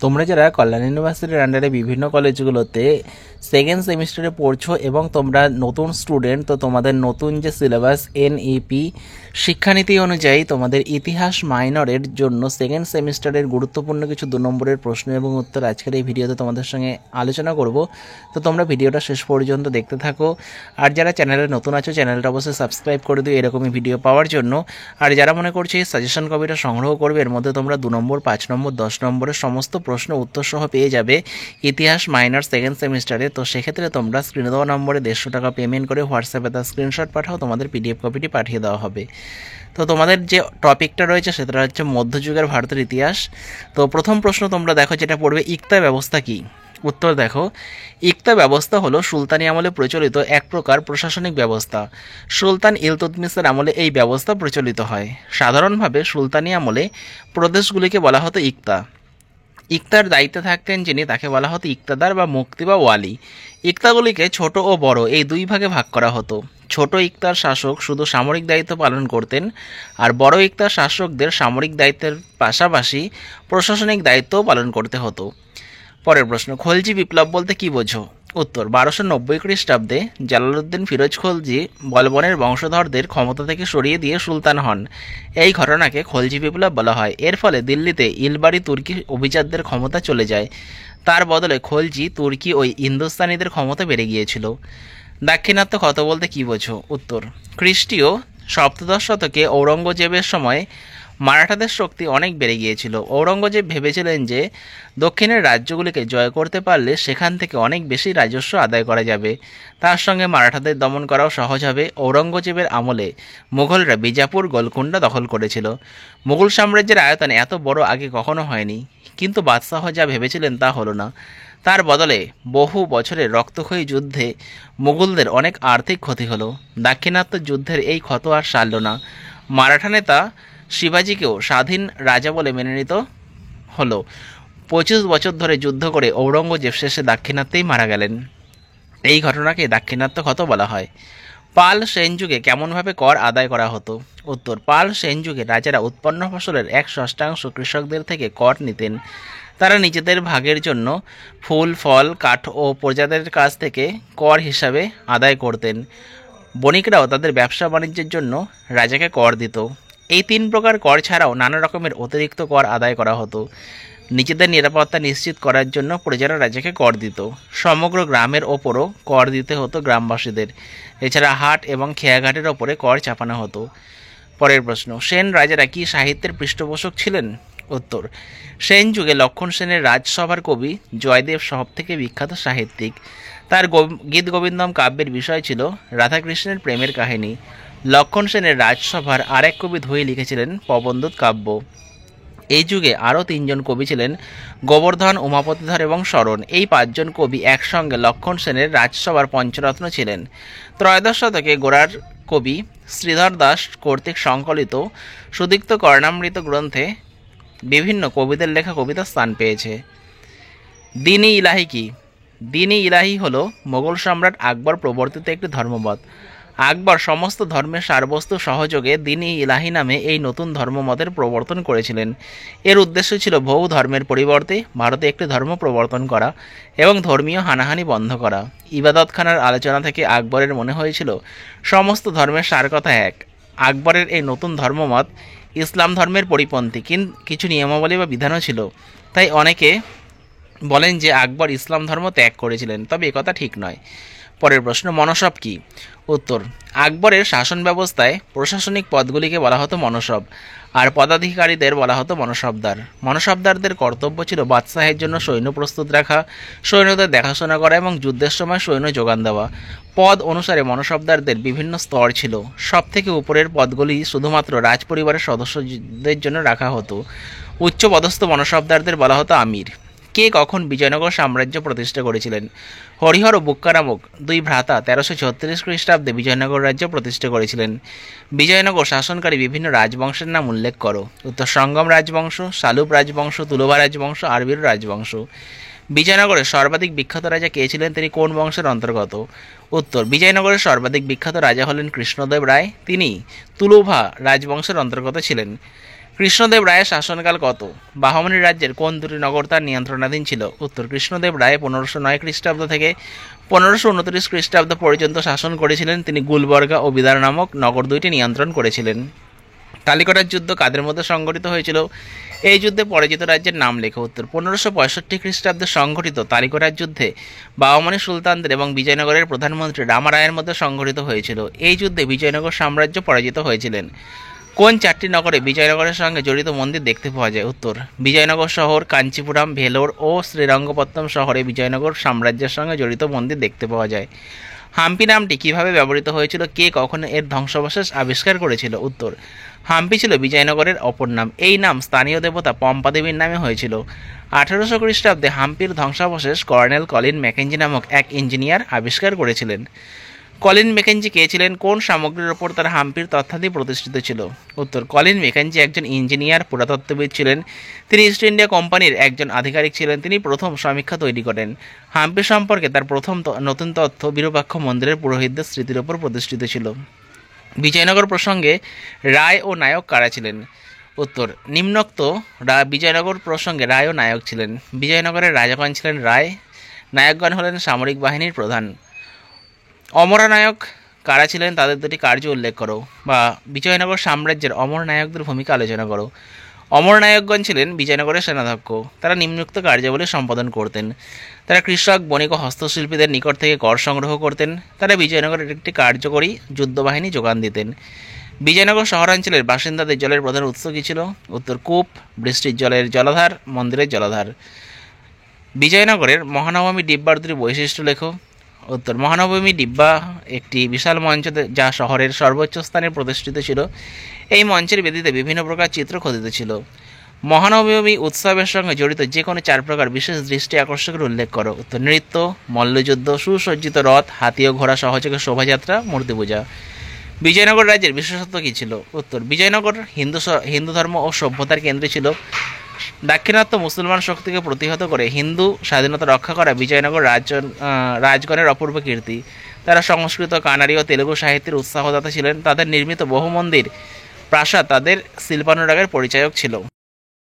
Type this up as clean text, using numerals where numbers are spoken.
তোমরা যারা কল্যাণ ইউনিভার্সিটির আন্ডারে বিভিন্ন কলেজগুলোতে সেকেন্ড সেমিস্টারে পড়ছো এবং তোমরা নতুন স্টুডেন্ট, তো তোমাদের নতুন যে সিলেবাস NEP শিক্ষানীতি অনুযায়ী তোমাদের ইতিহাস মাইনরের জন্য সেকেন্ড সেমিস্টারের গুরুত্বপূর্ণ কিছু 2 নম্বরের প্রশ্ন এবং উত্তর আজকের এই ভিডিওতে তোমাদের সঙ্গে আলোচনা করব। তো তোমরা ভিডিওটা শেষ পর্যন্ত দেখতে থাকো। আর যারা চ্যানেলে নতুন আছো চ্যানেলটা অবশ্যই সাবস্ক্রাইব করে দিও এরকমই ভিডিও পাওয়ার জন্য। আর যারা মনে করছে এই সাজেশন কপিটা সংগ্রহ করবে, এর মধ্যে তোমরা 2 নম্বর, 5 নম্বর, 10 নম্বরের সমস্ত প্রশ্ন উত্তর সহ পেয়ে যাবে ইতিহাস মাইনর সেকেন্ড সেমিস্টারে। তো সেক্ষেত্রে তোমরা স্ক্রিনে দেওয়া নম্বরে 150 টাকা পেমেন্ট করে হোয়াটসঅ্যাপে তার স্ক্রিনশট পাঠাও, তোমাদের PDF কপিটি পাঠিয়ে দেওয়া হবে। তো তোমাদের যে টপিকটা রয়েছে সেটা হচ্ছে মধ্যযুগের ভারতের ইতিহাস। তো প্রথম প্রশ্ন তোমরা দেখো যেটা পড়বে, ইকতা ব্যবস্থা কি? উত্তর দেখো, ইকতা ব্যবস্থা হলো সুলতানি আমলে প্রচলিত এক প্রকার প্রশাসনিক ব্যবস্থা। সুলতান ইলতুৎমিশের আমলে এই ব্যবস্থা প্রচলিত হয়। সাধারণভাবে সুলতানি আমলে প্রদেশগুলিকে বলা হতো ইকতা। ইকতার দায়িত্বে থাকতেন যিনি, তাকে বলা হতো ইকতাদার বা মুক্তি বা ওয়ালি। ইকতাগুলিকে ছোট ও বড় এই 2 ভাগে ভাগ করা হতো। ছোট ইকতার শাসক শুধু সামরিক দায়িত্ব পালন করতেন, আর বড় ইকতার শাসকদের সামরিক দায়িত্বের পাশাপাশি প্রশাসনিক দায়িত্বও পালন করতে হতো। পরের প্রশ্ন, খলজি বিপ্লব বলতে কি বোঝো? উত্তর, 1290 খ্রিস্টাব্দে জালালউদ্দিন ফিরোজ খলজি বলবনের বংশধরদের ক্ষমতা থেকে সরিয়ে দিয়ে সুলতান হন। এই ঘটনাকে খলজি বিপ্লব বলা হয়। এর ফলে দিল্লিতে ইলবাড়ি তুর্কি অভিজাতদের ক্ষমতা চলে যায়। তার বদলে খলজি, তুর্কি ও হিন্দুস্তানিদের ক্ষমতা বেড়ে গিয়েছিল। দাক্ষিণাত্য ক্ষত বলতে কি বোঝো? উত্তর, খ্রিস্টীয় সপ্তদশ শতকে ঔরঙ্গজেবের সময় মারাঠাদের শক্তি অনেক বেড়ে গিয়েছিল। ঔরঙ্গজেব ভেবেছিলেন যে দক্ষিণের রাজ্যগুলিকে জয় করতে পারলে সেখান থেকে অনেক বেশি রাজস্ব আদায় করা যাবে, তার সঙ্গে মারাঠাদের দমন করাও সহজ হবে। ঔরঙ্গজেবের আমলে মুঘলরা বিজাপুর, গোলকুন্ডা দখল করেছিল। মুঘল সাম্রাজ্যের আয়তন এত বড় আগে কখনো হয়নি, কিন্তু বাদশাহ যা ভেবেছিলেন তা হলো না। তার বদলে বহু বছরের রক্তক্ষয়ী যুদ্ধে মুঘলদের অনেক আর্থিক ক্ষতি হলো। দাক্ষিণাত্য যুদ্ধের এই ক্ষত আর সারল না। মারাঠা নেতা শিবাজিকেও স্বাধীন রাজা বলে মেনে নিতে হলো। 25 বছর ধরে যুদ্ধ করে ঔরঙ্গজেব শেষে দাক্ষিণাত্যেই মারা গেলেন। এই ঘটনাকে দাক্ষিণাত্য ক্ষত বলা হয়। পাল সেন যুগে কেমনভাবে কর আদায় করা হতো? উত্তর, পাল সেন যুগে রাজারা উৎপন্ন ফসলের 1/6 কৃষকদের থেকে কর নিতেন। তারা নিজেদের ভাগের জন্য ফুল, ফল, কাঠ ও প্রজাদের কাছ থেকে কর হিসাবে আদায় করতেন। বণিকরাও তাদের ব্যবসা বাণিজ্যের জন্য রাজাকে কর দিত। এই 3 প্রকার কর ছাড়াও নানা রকমের অতিরিক্ত কর আদায় করা হতো। নিজেদের নিরাপত্তা নিশ্চিত করার জন্য প্রজারা রাজাকে কর দিত। সমগ্র গ্রামের ওপরও কর দিতে হতো গ্রামবাসীদের। এছাড়া হাট এবং খেয়াঘাটের ওপরে কর চাপানো হতো। পরের প্রশ্ন, সেন রাজারা কি সাহিত্যের পৃষ্ঠপোষক ছিলেন? উত্তর, সেন যুগে লক্ষণ সেনের রাজসভার কবি জয়দেব সব থেকে বিখ্যাত সাহিত্যিক। তার গীত গোবিন্দম কাব্যের বিষয় ছিল রাধাকৃষ্ণের প্রেমের কাহিনী। লক্ষণ সেনের রাজসভার আরেক কবি ধুই লিখেছিলেন পবনদূত কাব্য। এই যুগে আরও 3 জন কবি ছিলেন, গোবর্ধন, উমাপতিধর এবং শরণ। এই 5 জন কবি একসঙ্গে লক্ষণ সেনের রাজসভার পঞ্চরত্ন ছিলেন। ত্রয়োদশ শতকে গোড়ার কবি শ্রীধর দাস কর্তৃক সংকলিত সুদীপ্ত কর্ণামৃত গ্রন্থে বিভিন্ন কবিদের লেখা কবিতা স্থান পেয়েছে। দ্বীন-ই ইলাহি কি? দ্বীন-ই ইলাহি হল মোগল সম্রাট আকবর প্রবর্তিত একটি ধর্মমত। আকবর সমস্ত ধর্মের সারবস্তু সহযোগে দ্বীন-ই ইলাহি নামে এই নতুন ধর্মমতের প্রবর্তন করেছিলেন। এর উদ্দেশ্য ছিল বহু ধর্মের পরিবর্তে ভারতে একটি ধর্ম প্রবর্তন করা এবং ধর্মীয় হানাহানি বন্ধ করা। ইবাদতখানার আলোচনা থেকে আকবরের মনে হয়েছিল সমস্ত ধর্মের সার কথা এক। আকবরের এই নতুন ধর্মমত ইসলাম ধর্মের পরিপন্থী, কিন্তু কিছু নিয়মাবলী বা বিধানও ছিল। তাই অনেকে বলেন যে আকবর ইসলাম ধর্ম ত্যাগ করেছিলেন, তবে একথা ঠিক নয়। পরের প্রশ্ন, মনসব কি? উত্তর, আকবরের শাসন ব্যবস্থায় প্রশাসনিক পদগুলিকে বলা হতো মনসব, আর পদাধিকারীদের বলা হতো মনসবদার। মনসবদারদের কর্তব্য ছিল বাদশাহের জন্য সৈন্য প্রস্তুত রাখা, সৈন্যদের দেখাশোনা করা এবং যুদ্ধের সময় সৈন্য যোগান দেওয়া। পদ অনুসারে মনসবদারদের বিভিন্ন স্তর ছিল। সবথেকে উপরের পদগুলি শুধুমাত্র রাজপরিবারের সদস্যদের জন্য রাখা হতো। উচ্চপদস্থ মনসবদারদের বলা হতো আমির। কে কখন বিজয়নগর সাম্রাজ্য প্রতিষ্ঠা করেছিলেন? হরিহর ও বুক্কা নামক 2 ভ্রাতা 1336 খ্রিস্টাব্দে বিজয়নগর রাজ্য প্রতিষ্ঠা করেছিলেন। বিজয়নগর শাসনকারী বিভিন্ন রাজবংশের নাম উল্লেখ করো। উত্তর, সঙ্গম রাজবংশ, শালুপ রাজবংশ, তুলভা রাজবংশ, আরবীর রাজবংশ। বিজয়নগরের সর্বাধিক বিখ্যাত রাজা কে ছিলেন? তিনি কোন বংশের অন্তর্গত? উত্তর, বিজয়নগরের সর্বাধিক বিখ্যাত রাজা হলেন কৃষ্ণদেব রায়। তিনি তুলুভা রাজবংশের অন্তর্গত ছিলেন। কৃষ্ণদেব রায়ের শাসনকাল কত? বাহমনি রাজ্যের কোন দুটি নগর তার নিয়ন্ত্রণাধীন ছিল? উত্তর, কৃষ্ণদেব রায় 1509 খ্রিস্টাব্দ থেকে 1529 খ্রিস্টাব্দ পর্যন্ত শাসন করেছিলেন। তিনি গুলবর্গা ও বিদার নামক নগর দুইটি নিয়ন্ত্রণ করেছিলেন। কালিকটার যুদ্ধ কাদের মধ্যে সংঘটিত হয়েছিল? এই যুদ্ধে পরাজিত রাজ্যের নাম লেখো। উত্তর, 1565 খ্রিস্টাব্দে সংঘটিত তালিকটার যুদ্ধে বাহমনি সুলতানদের এবং বিজয়নগরের প্রধানমন্ত্রী রামারায়ের মধ্যে সংঘটিত হয়েছিল। এই যুদ্ধে বিজয়নগর সাম্রাজ্য পরাজিত হয়েছিলেন। কোন চারটি নগরে বিজয়নগরের সঙ্গে জড়িত মন্দির দেখতে পাওয়া যায়? উত্তর, বিজয়নগর শহর, কাঞ্চিপুরম, ভেলোর ও শ্রীরঙ্গপত্তম শহরে বিজয়নগর সাম্রাজ্যের সঙ্গে জড়িত মন্দির দেখতে পাওয়া যায়। হাম্পি নামটি কিভাবে ব্যবহৃত হয়েছিল? কে কখন এর ধ্বংসাবশেষ আবিষ্কার করেছিল? উত্তর, হাম্পি ছিল বিজয়নগরের অপর নাম। এই নাম স্থানীয় দেবতা পম্পা দেবীর নামে হয়েছিল। 1800 খ্রিস্টাব্দে হাম্পির ধ্বংসাবশেষ কর্নেল কলিন ম্যাকেঞ্জি নামক এক ইঞ্জিনিয়ার আবিষ্কার করেছিলেন। কলিন ম্যাকেঞ্জি কে ছিলেন? কোন সামগ্রীর ওপর তার হাম্পির তথ্যাদি প্রতিষ্ঠিত ছিল? উত্তর, কলিন ম্যাকেঞ্জি একজন ইঞ্জিনিয়ার পুরাতত্ত্ববিদ ছিলেন। তিনি ইস্ট ইন্ডিয়া কোম্পানির একজন আধিকারিক ছিলেন। তিনি প্রথম সমীক্ষা তৈরি করেন। হাম্পি সম্পর্কে তার প্রথম নতুন তথ্য বিরূপাক্ষ মন্দিরের পুরোহিতদের স্মৃতির ওপর প্রতিষ্ঠিত ছিল। বিজয়নগর প্রসঙ্গে রায় ও নায়ক কারা ছিলেন? উত্তর, নিম্নোক্ত বিজয়নগর প্রসঙ্গে রায় ও নায়ক ছিলেন। বিজয়নগরের রাজাগণ ছিলেন রায়, নায়কগণ হলেন সামরিক বাহিনীর প্রধান। অমরা নায়ক কারা ছিলেন? তাদের দুটি কার্য উল্লেখ করো, বা বিজয়নগর সাম্রাজ্যের অমর নায়কদের ভূমিকা আলোচনা করো। অমর নায়কগণ ছিলেন বিজয়নগরের সেনাধ্যক্ষ। তারা নিম্নোক্ত কার্যাবলী সম্পাদন করতেন। তারা কৃষক, বণিক ও হস্তশিল্পীদের নিকট থেকে কর সংগ্রহ করতেন। তারা বিজয়নগরের একটি কার্যকরী যুদ্ধবাহিনী যোগান দিতেন। বিজয়নগর শহরাঞ্চলের বাসিন্দাদের জলের প্রধান উৎস কী ছিল? উত্তর, কূপ, বৃষ্টির জলের জলাধার, মন্দিরের জলাধার। বিজয়নগরের মহানবমী ডিব্বার দুটি বৈশিষ্ট্য লেখো। উত্তর, মহানবমী ডিব্বা একটি বিশাল মঞ্চ যা শহরের সর্বোচ্চ স্থানে প্রতিষ্ঠিত ছিল। এই মঞ্চের বেদিতে বিভিন্ন প্রকার চিত্র খোদিত ছিল। মহানবমী উৎসবের সঙ্গে জড়িত যে কোনো 4 প্রকার বিশেষ দৃষ্টি আকর্ষকের উল্লেখ করো। উত্তর, নৃত্য, মল্লযুদ্ধ, সুসজ্জিত রথ, হাতি ও ঘোড়া সহযোগে শোভাযাত্রা, মূর্তি পূজা। বিজয়নগর রাজ্যের বিশেষত্ব কী ছিল? উত্তর, বিজয়নগর হিন্দু ধর্ম ও সভ্যতার কেন্দ্র ছিল। দাক্ষিণাত্য মুসলমান শক্তিকে প্রতিহত করে হিন্দু স্বাধীনতা রক্ষা করা বিজয়নগর রাজগণের অপূর্ব কীর্তি। তারা সংস্কৃত, কানাড়ি ও তেলুগু সাহিত্যের উৎসাহদাতা ছিলেন। তাদের নির্মিত বহু মন্দির, প্রাসাদ তাদের শিল্পানুরাগের পরিচায়ক ছিল।